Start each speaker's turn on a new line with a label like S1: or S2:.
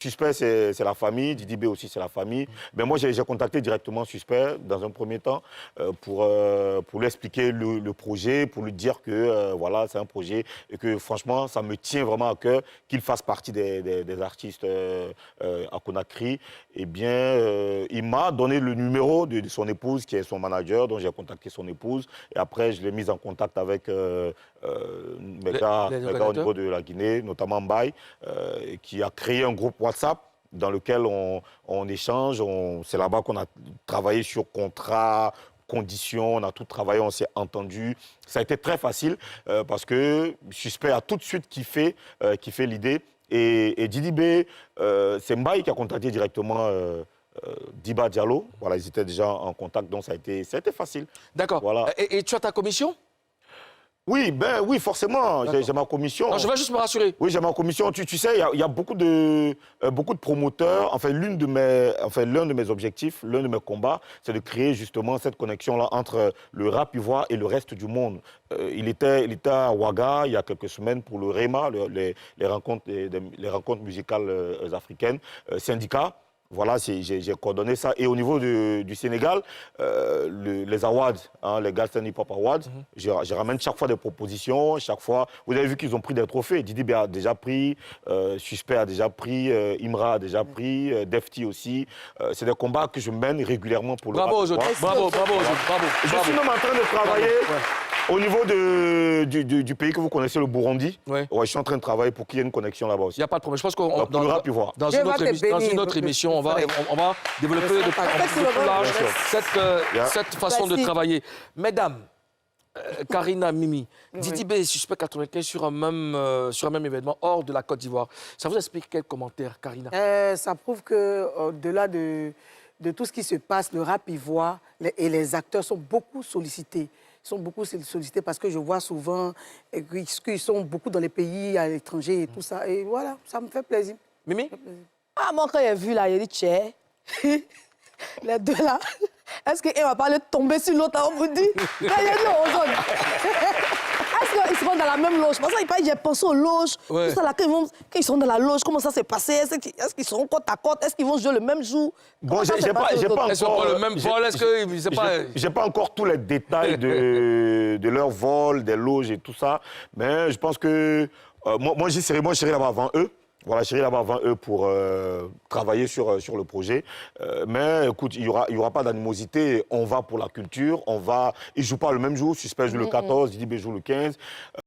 S1: Suspect, c'est la famille. Didi B aussi, c'est la famille. Mais moi, j'ai contacté directement Suspect dans un premier temps pour lui expliquer le projet, pour lui dire que voilà, c'est un projet et que franchement, ça me tient vraiment à cœur qu'il fasse partie des artistes à Conakry. Eh bien, il m'a donné le numéro de son épouse, qui est son manager, donc j'ai contacté son épouse. Et après, je l'ai mise en contact avec mes gars au niveau de la Guinée, notamment Mbaye, qui a créé un groupe WhatsApp dans lequel on échange. C'est là-bas qu'on a travaillé sur contrat, conditions, on a tout travaillé, on s'est entendu. Ça a été très facile parce que Suspect a tout de suite kiffé l'idée. Et Didi B, c'est Mbaye qui a contacté directement Diba Diallo. Voilà, ils étaient déjà en contact, donc ça a été facile.
S2: D'accord.
S1: Voilà.
S2: Et tu as ta commission?
S1: Oui, oui, forcément, j'ai ma commission.
S2: Non, je vais juste me rassurer.
S1: Oui, j'ai ma commission. Tu sais, il y a beaucoup de promoteurs. Enfin, l'un de mes objectifs, l'un de mes combats, c'est de créer justement cette connexion-là entre le rap ivoire et le reste du monde. Il était à Ouaga il y a quelques semaines pour le REMA, les rencontres musicales africaines, syndicat. Voilà, j'ai coordonné ça. Et au niveau du Sénégal, les awards, hein, les Galsen Hip Hop Awards, je ramène chaque fois des propositions, chaque fois. Vous avez vu qu'ils ont pris des trophées. Didi B a déjà pris, Suspect a déjà pris, Imra a déjà pris, Defty aussi. C'est des combats que je mène régulièrement pour le rap.
S2: Bravo, bravo.
S1: Je suis même en train de travailler. Au niveau du pays que vous connaissez, le Burundi, ouais, je suis en train de travailler pour qu'il y ait une connexion là-bas aussi.
S2: Il n'y a pas de problème. Je pense que dans une autre émission, on va développer de plus large cette façon de travailler. Mesdames, Karina, Mimi, Didi B et Suspect 95 sur un même événement hors de la Côte d'Ivoire. Ça vous explique quel commentaire, Karina?
S3: Ça prouve qu'au-delà de tout ce qui se passe, le rap ivoire et les acteurs sont beaucoup sollicités. Ils sont beaucoup sollicités parce que je vois souvent qu'ils sont beaucoup dans les pays à l'étranger et tout ça. Et voilà, ça me fait plaisir.
S2: Mimi?
S4: Ah, moi, quand j'ai vu là, il y a dit, tchè, les deux là, est-ce qu'un va pas aller tomber sur l'autre, on vous dit? Il y a dit, on zone. Est-ce qu'ils seront dans la même loge? Parce que j'ai pensé aux loges. Ouais. Tout ça, là, quand ils sont dans la loge, comment ça s'est passé? Est-ce qu'ils seront côte à côte? Est-ce qu'ils vont jouer le même jour?
S1: Bon, j'ai pas encore
S2: le même vol.
S1: J'ai pas encore tous les détails de leur vol, des loges et tout ça. Mais je pense que moi, j'irai là-bas avant eux. Voilà, j'irai là-bas avant eux pour travailler sur le projet. Mais écoute, il y aura pas d'animosité. On va pour la culture. Ils ne jouent pas le même jour. Suspect joue le 14, Didi B joue le 15.